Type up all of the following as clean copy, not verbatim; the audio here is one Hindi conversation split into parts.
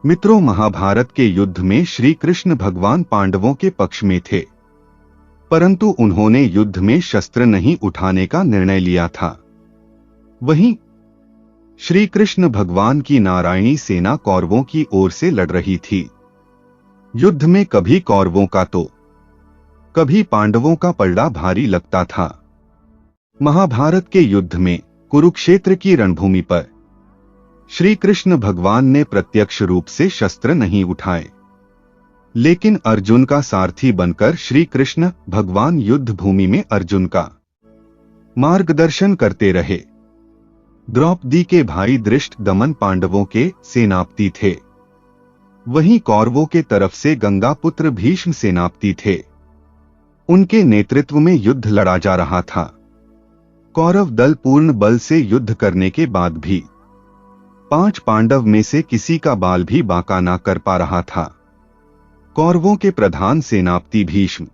मित्रों, महाभारत के युद्ध में श्री कृष्ण भगवान पांडवों के पक्ष में थे, परंतु उन्होंने युद्ध में शस्त्र नहीं उठाने का निर्णय लिया था। वहीं श्री कृष्ण भगवान की नारायणी सेना कौरवों की ओर से लड़ रही थी। युद्ध में कभी कौरवों का तो कभी पांडवों का पलड़ा भारी लगता था। महाभारत के युद्ध में कुरुक्षेत्र की रणभूमि पर श्री कृष्ण भगवान ने प्रत्यक्ष रूप से शस्त्र नहीं उठाए, लेकिन अर्जुन का सारथी बनकर श्री कृष्ण भगवान युद्ध भूमि में अर्जुन का मार्गदर्शन करते रहे। द्रौपदी के भाई धृष्टद्युम्न पांडवों के सेनापति थे, वहीं कौरवों के तरफ से गंगापुत्र भीष्म सेनापति थे। उनके नेतृत्व में युद्ध लड़ा जा रहा था। कौरव दल पूर्ण बल से युद्ध करने के बाद भी 5 पांडव में से किसी का बाल भी बांका ना कर पा रहा था। कौरवों के प्रधान सेनापति भीष्म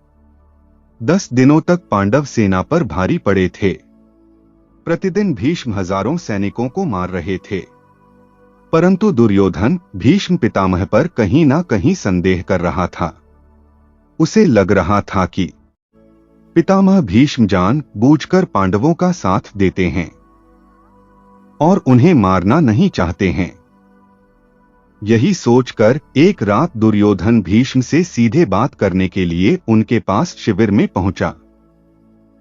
10 दिनों तक पांडव सेना पर भारी पड़े थे। प्रतिदिन भीष्म हजारों सैनिकों को मार रहे थे, परंतु दुर्योधन भीष्म पितामह पर कहीं ना कहीं संदेह कर रहा था। उसे लग रहा था कि पितामह भीष्म जान बूझकर पांडवों का साथ देते हैं और उन्हें मारना नहीं चाहते हैं। यही सोचकर एक रात दुर्योधन भीष्म से सीधे बात करने के लिए उनके पास शिविर में पहुंचा।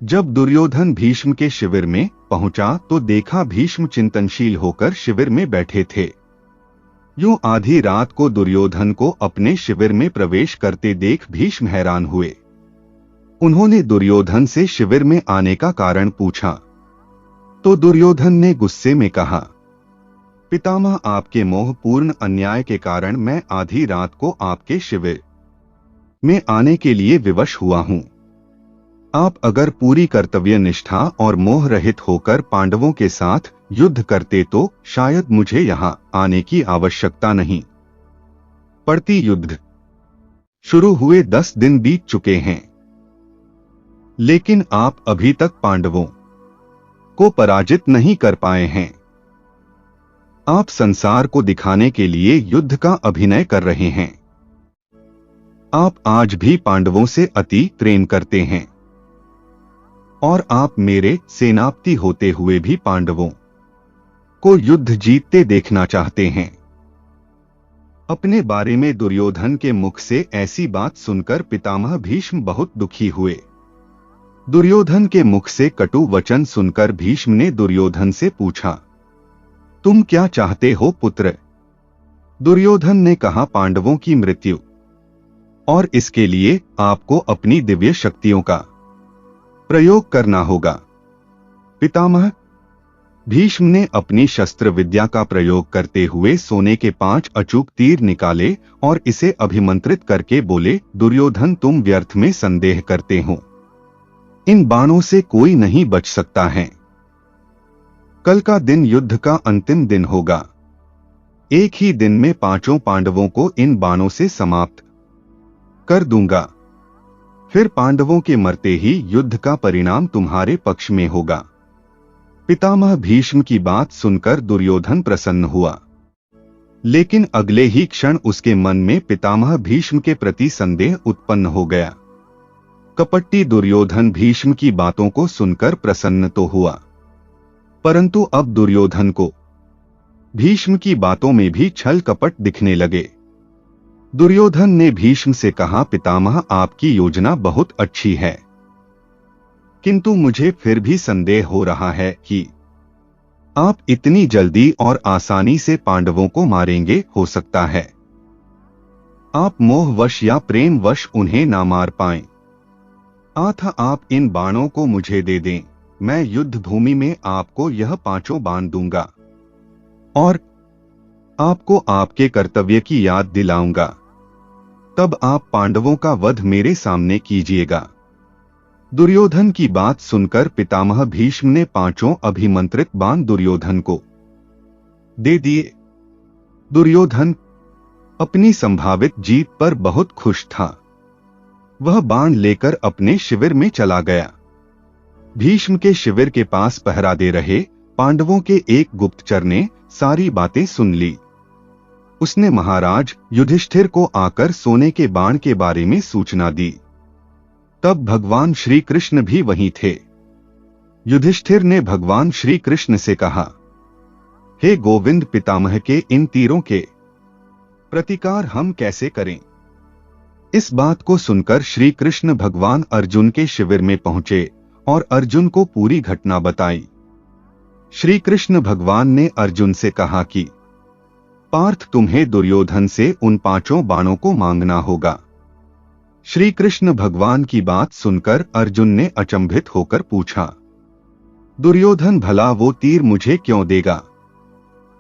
जब दुर्योधन भीष्म के शिविर में पहुंचा तो देखा भीष्म चिंतनशील होकर शिविर में बैठे थे। यूं आधी रात को दुर्योधन को अपने शिविर में प्रवेश करते देख भीष्म हैरान हुए। उन्होंने दुर्योधन से शिविर में आने का कारण पूछा तो दुर्योधन ने गुस्से में कहा, पितामह, आपके मोहपूर्ण अन्याय के कारण मैं आधी रात को आपके शिविर में आने के लिए विवश हुआ हूं। आप अगर पूरी कर्तव्य निष्ठा और मोह रहित होकर पांडवों के साथ युद्ध करते तो शायद मुझे यहां आने की आवश्यकता नहीं पड़ती। युद्ध शुरू हुए 10 दिन बीत चुके हैं, लेकिन आप अभी तक पांडवों को पराजित नहीं कर पाए हैं। आप संसार को दिखाने के लिए युद्ध का अभिनय कर रहे हैं। आप आज भी पांडवों से अति प्रेम करते हैं और आप मेरे सेनापति होते हुए भी पांडवों को युद्ध जीतते देखना चाहते हैं। अपने बारे में दुर्योधन के मुख से ऐसी बात सुनकर पितामह भीष्म बहुत दुखी हुए। दुर्योधन के मुख से कटु वचन सुनकर भीष्म ने दुर्योधन से पूछा, तुम क्या चाहते हो पुत्र? दुर्योधन ने कहा, पांडवों की मृत्यु, और इसके लिए आपको अपनी दिव्य शक्तियों का प्रयोग करना होगा। पितामह, भीष्म ने अपनी शस्त्र विद्या का प्रयोग करते हुए सोने के 5 अचूक तीर निकाले और इसे अभिमंत्रित करके बोले, दुर्योधन, तुम व्यर्थ में संदेह करते हो। इन बाणों से कोई नहीं बच सकता है। कल का दिन युद्ध का अंतिम दिन होगा। एक ही दिन में 5 पांडवों को इन बाणों से समाप्त कर दूंगा। फिर पांडवों के मरते ही युद्ध का परिणाम तुम्हारे पक्ष में होगा। पितामह भीष्म की बात सुनकर दुर्योधन प्रसन्न हुआ, लेकिन अगले ही क्षण उसके मन में पितामह भीष्म के प्रति संदेह उत्पन्न हो गया। कपटी दुर्योधन भीष्म की बातों को सुनकर प्रसन्न तो हुआ, परंतु अब दुर्योधन को भीष्म की बातों में भी छल कपट दिखने लगे। दुर्योधन ने भीष्म से कहा, पितामह, आपकी योजना बहुत अच्छी है, किंतु मुझे फिर भी संदेह हो रहा है कि आप इतनी जल्दी और आसानी से पांडवों को मारेंगे। हो सकता है आप मोहवश या प्रेमवश उन्हें ना मार पाएं। अतः आप इन बाणों को मुझे दे दें, मैं युद्ध भूमि में आपको यह 5 बाण दूंगा और आपको आपके कर्तव्य की याद दिलाऊंगा। तब आप पांडवों का वध मेरे सामने कीजिएगा। दुर्योधन की बात सुनकर पितामह भीष्म ने 5 अभिमंत्रित बाण दुर्योधन को दे दिए। दुर्योधन अपनी संभावित जीत पर बहुत खुश था। वह बाण लेकर अपने शिविर में चला गया। भीष्म के शिविर के पास पहरा दे रहे पांडवों के एक गुप्तचर ने सारी बातें सुन ली। उसने महाराज युधिष्ठिर को आकर सोने के बाण के बारे में सूचना दी। तब भगवान श्री कृष्ण भी वहीं थे। युधिष्ठिर ने भगवान श्री कृष्ण से कहा, हे गोविंद, पितामह के इन तीरों के प्रतिकार हम कैसे करें? इस बात को सुनकर श्री कृष्ण भगवान अर्जुन के शिविर में पहुंचे और अर्जुन को पूरी घटना बताई। श्री कृष्ण भगवान ने अर्जुन से कहा कि पार्थ, तुम्हें दुर्योधन से उन 5 बाणों को मांगना होगा। श्री कृष्ण भगवान की बात सुनकर अर्जुन ने अचंभित होकर पूछा, दुर्योधन भला वो तीर मुझे क्यों देगा?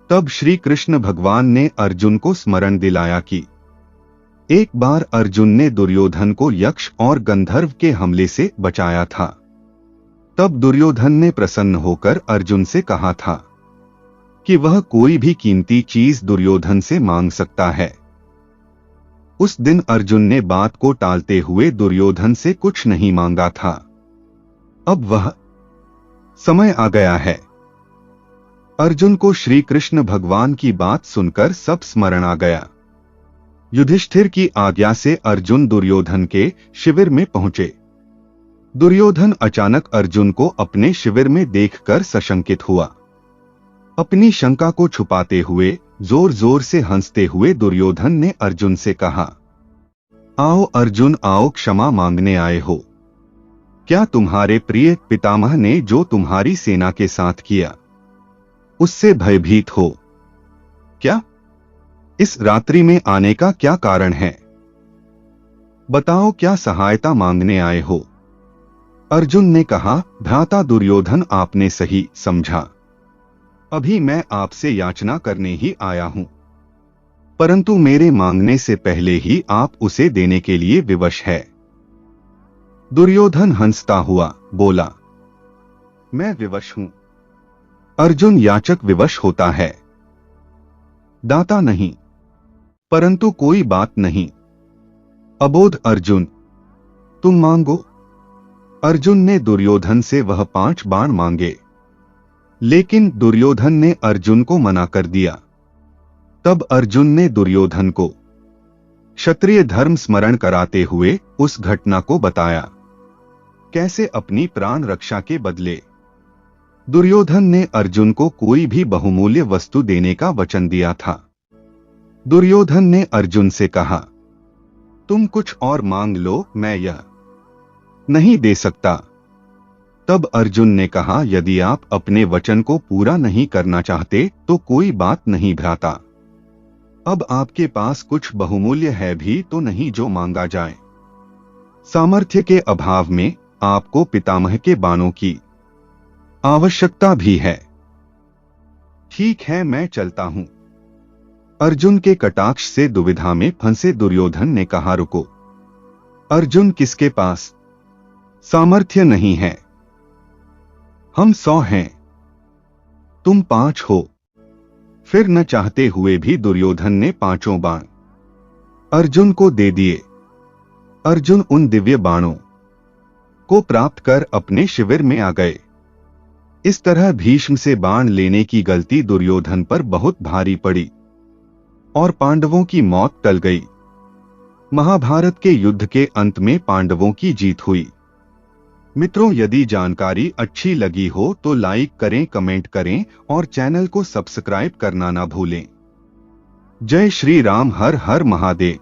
तब श्री कृष्ण भगवान ने अर्जुन को स्मरण दिलाया कि एक बार अर्जुन ने दुर्योधन को यक्ष और गंधर्व के हमले से बचाया था। तब दुर्योधन ने प्रसन्न होकर अर्जुन से कहा था कि वह कोई भी कीमती चीज दुर्योधन से मांग सकता है। उस दिन अर्जुन ने बात को टालते हुए दुर्योधन से कुछ नहीं मांगा था। अब वह समय आ गया है। अर्जुन को श्री कृष्ण भगवान की बात सुनकर सब स्मरण आ गया। युधिष्ठिर की आज्ञा से अर्जुन दुर्योधन के शिविर में पहुंचे। दुर्योधन अचानक अर्जुन को अपने शिविर में देखकर सशंकित हुआ। अपनी शंका को छुपाते हुए जोर जोर से हंसते हुए दुर्योधन ने अर्जुन से कहा, आओ अर्जुन आओ, क्षमा मांगने आए हो। क्या तुम्हारे प्रिय पितामह ने जो तुम्हारी सेना के साथ किया उससे भयभीत हो क्या? इस रात्रि में आने का क्या कारण है? बताओ, क्या सहायता मांगने आए हो? अर्जुन ने कहा, भ्राता दुर्योधन, आपने सही समझा। अभी मैं आपसे याचना करने ही आया हूं, परंतु मेरे मांगने से पहले ही आप उसे देने के लिए विवश है। दुर्योधन हंसता हुआ बोला, मैं विवश हूं? अर्जुन याचक विवश होता है, दाता नहीं। परंतु कोई बात नहीं, अबोध अर्जुन, तुम मांगो। अर्जुन ने दुर्योधन से वह 5 बाण मांगे, लेकिन दुर्योधन ने अर्जुन को मना कर दिया। तब अर्जुन ने दुर्योधन को क्षत्रिय धर्म स्मरण कराते हुए उस घटना को बताया, कैसे अपनी प्राण रक्षा के बदले दुर्योधन ने अर्जुन को कोई भी बहुमूल्य वस्तु देने का वचन दिया था। दुर्योधन ने अर्जुन से कहा, तुम कुछ और मांग लो, मैं यह नहीं दे सकता। तब अर्जुन ने कहा, यदि आप अपने वचन को पूरा नहीं करना चाहते तो कोई बात नहीं भ्राता। अब आपके पास कुछ बहुमूल्य है भी तो नहीं जो मांगा जाए। सामर्थ्य के अभाव में आपको पितामह के बाणों की आवश्यकता भी है। ठीक है, मैं चलता हूं। अर्जुन के कटाक्ष से दुविधा में फंसे दुर्योधन ने कहा, रुको अर्जुन, किसके पास सामर्थ्य नहीं है? हम 100 हैं, तुम 5 हो। फिर न चाहते हुए भी दुर्योधन ने 5 बाण अर्जुन को दे दिए। अर्जुन उन दिव्य बाणों को प्राप्त कर अपने शिविर में आ गए। इस तरह भीष्म से बाण लेने की गलती दुर्योधन पर बहुत भारी पड़ी और पांडवों की मौत टल गई। महाभारत के युद्ध के अंत में पांडवों की जीत हुई। मित्रों, यदि जानकारी अच्छी लगी हो तो लाइक करें, कमेंट करें और चैनल को सब्सक्राइब करना ना भूलें। जय श्री राम, हर हर महादेव।